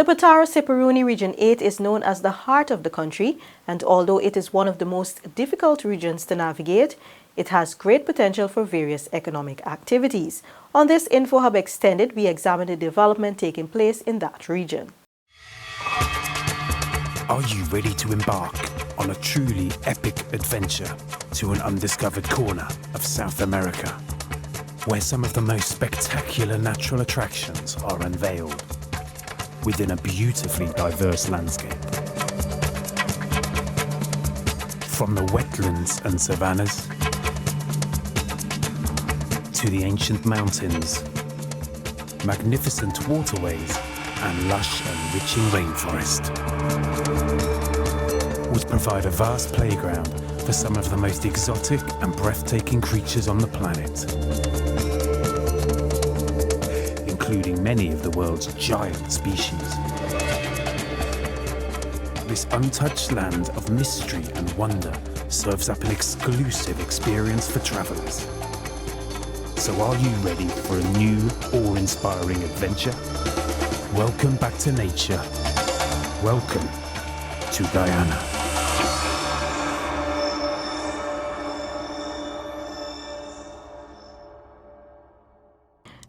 The Potaro Siparuni Region 8 is known as the heart of the country, and although it is one of the most difficult regions to navigate, it has great potential for various economic activities. On this InfoHub Extended, we examine the development taking place in that region. Are you ready to embark on a truly epic adventure to an undiscovered corner of South America, where some of the most spectacular natural attractions are unveiled within a beautifully diverse landscape? From the wetlands and savannas to the ancient mountains, magnificent waterways and lush enriching rainforest would provide a vast playground for some of the most exotic and breathtaking creatures on the planet, including many of the world's giant species. This untouched land of mystery and wonder serves up an exclusive experience for travelers. So are you ready for a new, awe-inspiring adventure? Welcome back to nature. Welcome to Guyana.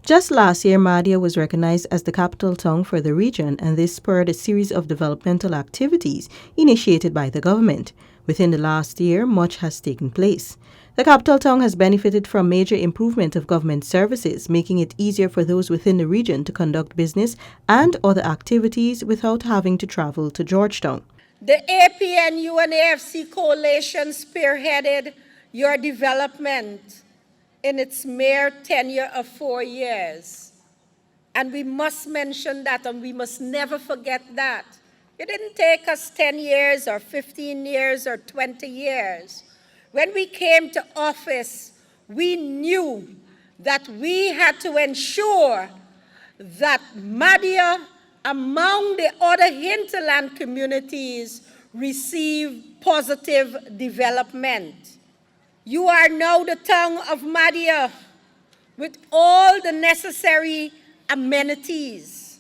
Just last year, Mahdia was recognized as the capital town for the region, and this spurred a series of developmental activities initiated by the government. Within the last year, much has taken place. The capital town has benefited from major improvement of government services, making it easier for those within the region to conduct business and other activities without having to travel to Georgetown. The APN-UNAFC coalition spearheaded your development in its mere tenure of 4 years. And we must mention that, and we must never forget that. It didn't take us 10 years or 15 years or 20 years. When we came to office, we knew that we had to ensure that Mahdia, among the other hinterland communities, receive positive development. You are now the town of Mahdia with all the necessary amenities.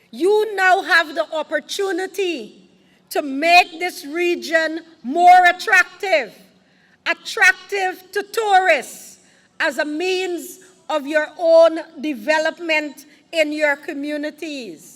You now have the opportunity to make this region more attractive to tourists as a means of your own development in your communities.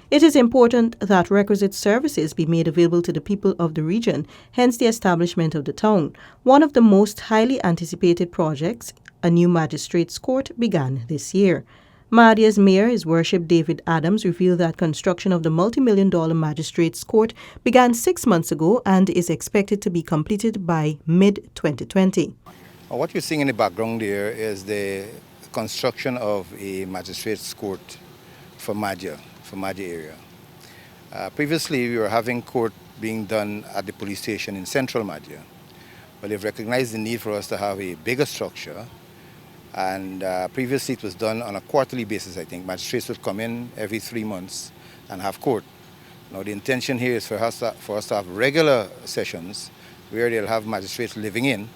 It is important that requisite services be made available to the people of the region, hence the establishment of the town. One of the most highly anticipated projects, a new magistrate's court, began this year. Mahdia's mayor, His Worship David Adams, revealed that construction of the multi-million-dollar magistrate's court began 6 months ago and is expected to be completed by mid-2020. What you're seeing in the background there is the construction of a magistrate's court for Mahdia area. Previously, we were having court being done at the police station in central Mahdia, but they've recognized the need for us to have a bigger structure, and previously it was done on a quarterly basis, I think. Magistrates would come in every 3 months and have court. Now the intention here is for us to have regular sessions where they'll have magistrates living in.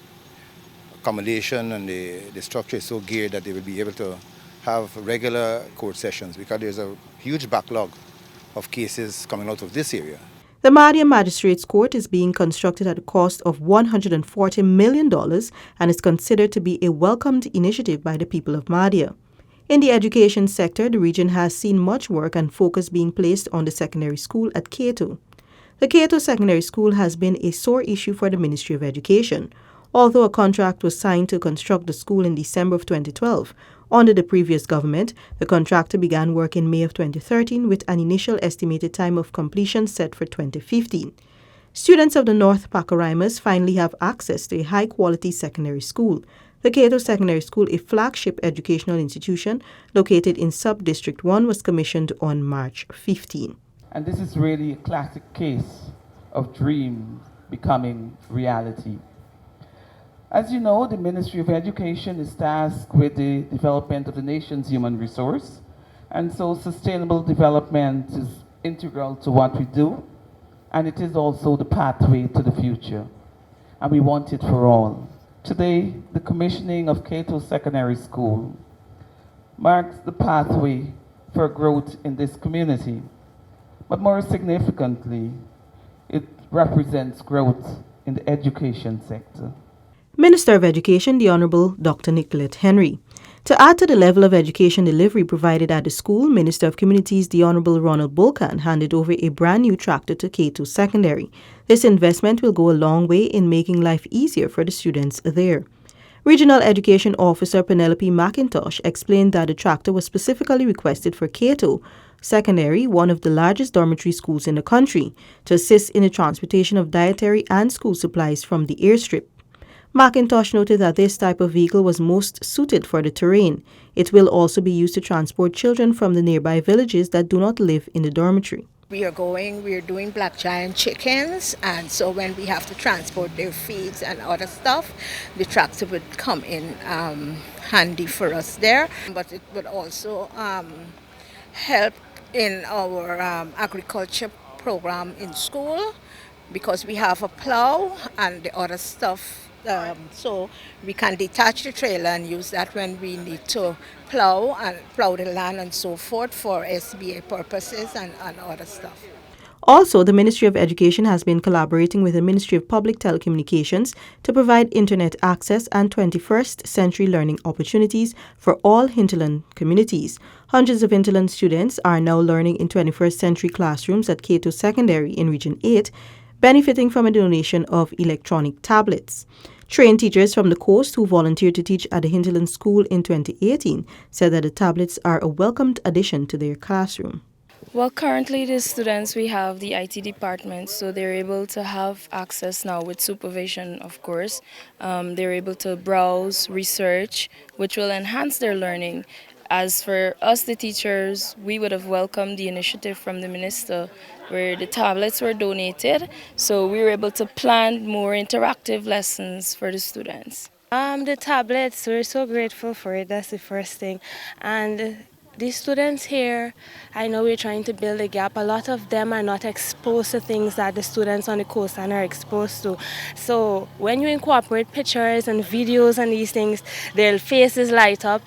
Accommodation and the structure is so geared that they will be able to have regular court sessions because there's a huge backlog of cases coming out of this area. The Mahdia Magistrates Court is being constructed at a cost of $140 million and is considered to be a welcomed initiative by the people of Mahdia. In the education sector, the region has seen much work and focus being placed on the secondary school at Kato. The Kato Secondary School has been a sore issue for the Ministry of Education. Although a contract was signed to construct the school in December of 2012, under the previous government, the contractor began work in May of 2013 with an initial estimated time of completion set for 2015. Students of the North Pacaraimans finally have access to a high-quality secondary school. The Kato Secondary School, a flagship educational institution located in Sub-District 1, was commissioned on March 15. And this is really a classic case of dreams becoming reality. As you know, the Ministry of Education is tasked with the development of the nation's human resource, and so sustainable development is integral to what we do, and it is also the pathway to the future, and we want it for all. Today, the commissioning of Kato Secondary School marks the pathway for growth in this community. But more significantly, it represents growth in the education sector. Minister of Education, the Honourable Dr. Nicolette Henry. To add to the level of education delivery provided at the school, Minister of Communities, the Honourable Ronald Bulkan, handed over a brand new tractor to Kato Secondary. This investment will go a long way in making life easier for the students there. Regional Education Officer Penelope McIntosh explained that the tractor was specifically requested for Kato Secondary, one of the largest dormitory schools in the country, to assist in the transportation of dietary and school supplies from the airstrip. McIntosh noted that this type of vehicle was most suited for the terrain. It will also be used to transport children from the nearby villages that do not live in the dormitory. We're doing black giant chickens, and so when we have to transport their feeds and other stuff, the tractor would come in handy for us there. But it would also help in our agriculture program in school, because we have a plow and the other stuff, so we can detach the trailer and use that when we need to plow the land and so forth for SBA purposes and other stuff. Also, the Ministry of Education has been collaborating with the Ministry of Public Telecommunications to provide internet access and 21st century learning opportunities for all hinterland communities. Hundreds of hinterland students are now learning in 21st century classrooms at Kato Secondary in Region 8, benefiting from a donation of electronic tablets. Trained teachers from the coast who volunteered to teach at the Hinterland School in 2018 said that the tablets are a welcomed addition to their classroom. Well, currently the students, we have the IT department, so they're able to have access now with supervision, of course. They're able to browse, research, which will enhance their learning. As for us, the teachers, we would have welcomed the initiative from the minister where the tablets were donated, so we were able to plan more interactive lessons for the students. The tablets, we're so grateful for it, that's the first thing. And the students here, I know we're trying to build a gap. A lot of them are not exposed to things that the students on the coastline are exposed to. So when you incorporate pictures and videos and these things, their faces light up.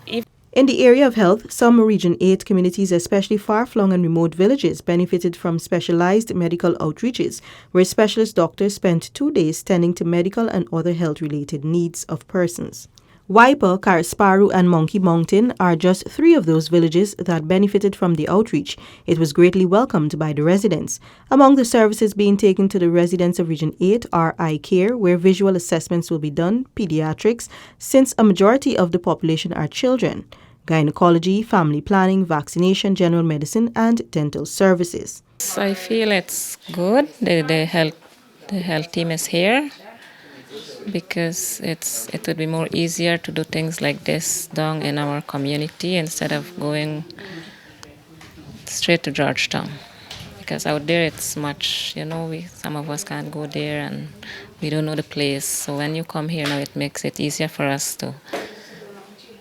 In the area of health, some Region 8 communities, especially far-flung and remote villages, benefited from specialized medical outreaches, where specialist doctors spent 2 days tending to medical and other health-related needs of persons. Waipa, Carisparu and Monkey Mountain are just 3 of those villages that benefited from the outreach. It was greatly welcomed by the residents. Among the services being taken to the residents of Region 8 are eye care, where visual assessments will be done, pediatrics, since a majority of the population are children, gynecology, family planning, vaccination, general medicine, and dental services. I feel it's good. The health team is here, because it would be more easier to do things like this down in our community instead of going straight to Georgetown. Because out there it's much, some of us can't go there and we don't know the place. So when you come here now, it makes it easier for us to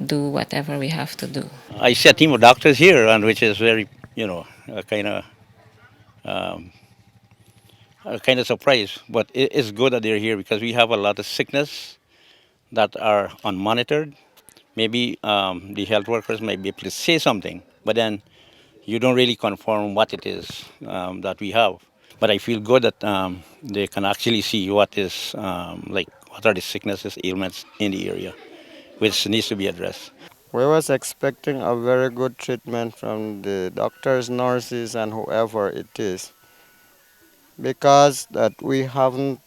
do whatever we have to do. I see a team of doctors here, and which is very, kind of surprised, but it's good that they're here because we have a lot of sickness that are unmonitored. Maybe the health workers might be able to say something, but then you don't really confirm what it is that we have. But I feel good that they can actually see what is what are the sicknesses, ailments in the area, which needs to be addressed. We was expecting a very good treatment from the doctors, nurses, and whoever it is, because that we haven't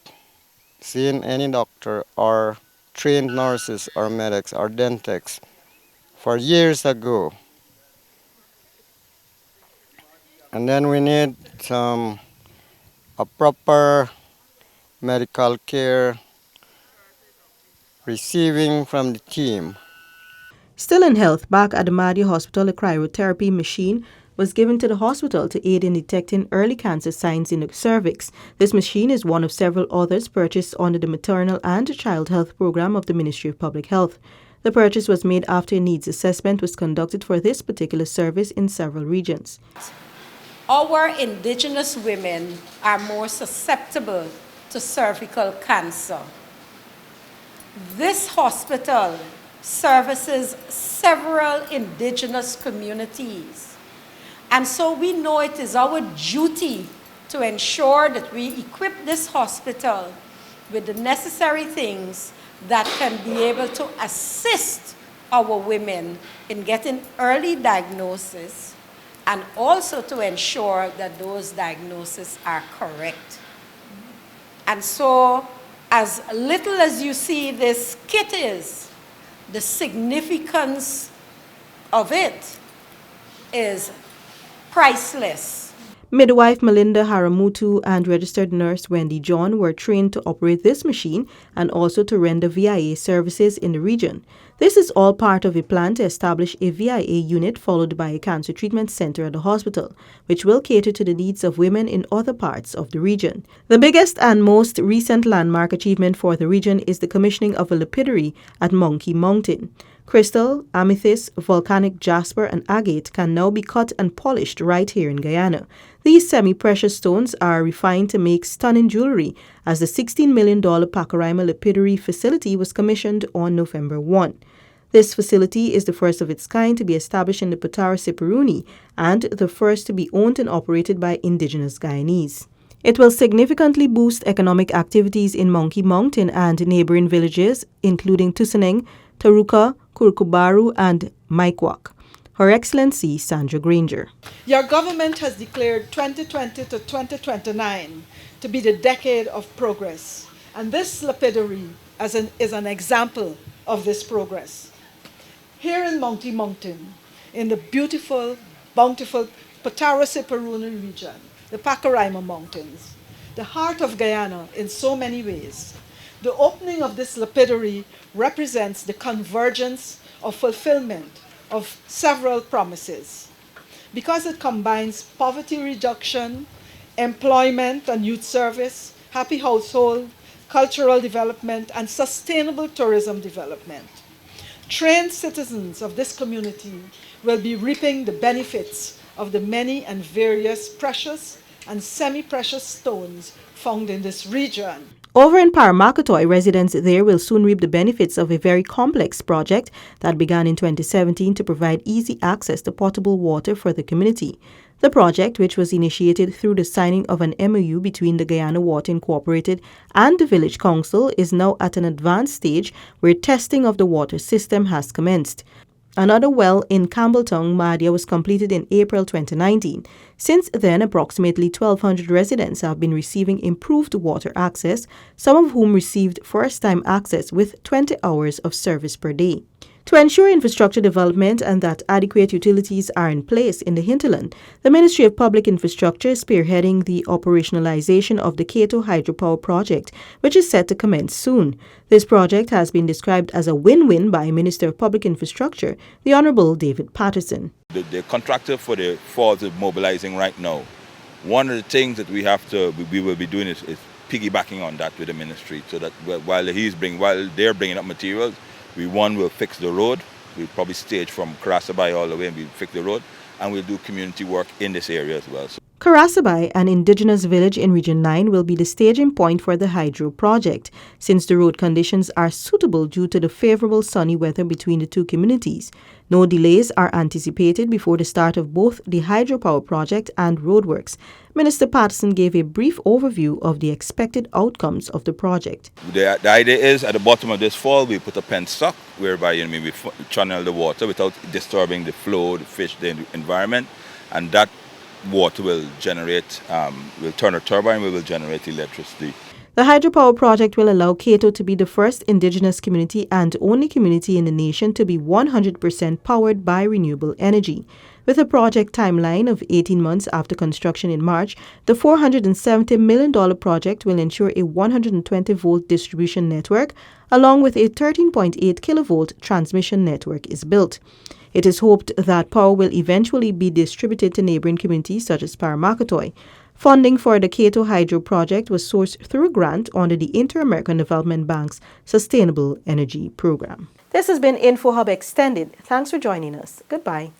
seen any doctor or trained nurses or medics or dentists for years ago. And then we need a proper medical care receiving from the team. Still in health, back at the Mahdia Hospital, a cryotherapy machine was given to the hospital to aid in detecting early cancer signs in the cervix. This machine is one of several others purchased under the Maternal and Child Health Program of the Ministry of Public Health. The purchase was made after a needs assessment was conducted for this particular service in several regions. Our indigenous women are more susceptible to cervical cancer. This hospital services several indigenous communities, And so we know it is our duty to ensure that we equip this hospital with the necessary things that can be able to assist our women in getting early diagnosis and also to ensure that those diagnoses are correct. And so, as little as you see this kit is, the significance of it is priceless. Midwife Melinda Haramutu and registered nurse Wendy John were trained to operate this machine and also to render VIA services in the region. This is all part of a plan to establish a VIA unit followed by a cancer treatment center at the hospital, which will cater to the needs of women in other parts of the region. The biggest and most recent landmark achievement for the region is the commissioning of a lapidary at Monkey Mountain. Crystal, amethyst, volcanic jasper, and agate can now be cut and polished right here in Guyana. These semi-precious stones are refined to make stunning jewelry, as the $16 million Pacaraima Lapidary facility was commissioned on November 1. This facility is the first of its kind to be established in the Potaro Siparuni and the first to be owned and operated by indigenous Guyanese. It will significantly boost economic activities in Monkey Mountain and neighboring villages, including Tusaneng, Taruka, Kurkubaru, and Maikwak. Her Excellency Sandra Granger. Your government has declared 2020 to 2029 to be the decade of progress, and this lapidary is an example of this progress. Here in Monkey Mountain, in the beautiful, bountiful Potaro Siparuni region, the Pacaraima Mountains, the heart of Guyana in so many ways, the opening of this lapidary represents the convergence of fulfillment of several promises, because it combines poverty reduction, employment and youth service, happy household, cultural development, and sustainable tourism development. Trained citizens of this community will be reaping the benefits of the many and various precious and semi-precious stones found in this region. Over in Paramakatoy, residents there will soon reap the benefits of a very complex project that began in 2017 to provide easy access to potable water for the community. The project, which was initiated through the signing of an MOU between the Guyana Water Incorporated and the Village Council, is now at an advanced stage where testing of the water system has commenced. Another well in Campbelltown, Mahdia, was completed in April 2019. Since then, approximately 1,200 residents have been receiving improved water access, some of whom received first-time access with 20 hours of service per day. To ensure infrastructure development and that adequate utilities are in place in the hinterland, the Ministry of Public Infrastructure is spearheading the operationalization of the Kato hydropower project, which is set to commence soon. This project has been described as a win-win by Minister of Public Infrastructure, the Honorable David Patterson. The contractor for the falls is mobilizing right now. One of the things that we will be doing is piggybacking on that with the ministry, so that while they're bringing up materials, we will fix the road. We'll probably stage from Karasabai all the way and we'll fix the road, and we'll do community work in this area as well. Karasabai, an indigenous village in Region 9, will be the staging point for the hydro project, since the road conditions are suitable due to the favorable sunny weather between the two communities. No delays are anticipated before the start of both the hydropower project and roadworks. Minister Patterson gave a brief overview of the expected outcomes of the project. The idea is at the bottom of this fall we put a penstock whereby we channel the water without disturbing the flow, the fish, the environment, and that water will generate, will turn a turbine, we will generate electricity. The hydropower project will allow Kato to be the first indigenous community and only community in the nation to be 100% powered by renewable energy. With a project timeline of 18 months after construction in March, the $470 million project will ensure a 120-volt distribution network, along with a 13.8 kilovolt transmission network is built. It is hoped that power will eventually be distributed to neighboring communities such as Paramakatoy. Funding for the Kato Hydro project was sourced through a grant under the Inter-American Development Bank's Sustainable Energy Program. This has been InfoHub Extended. Thanks for joining us. Goodbye.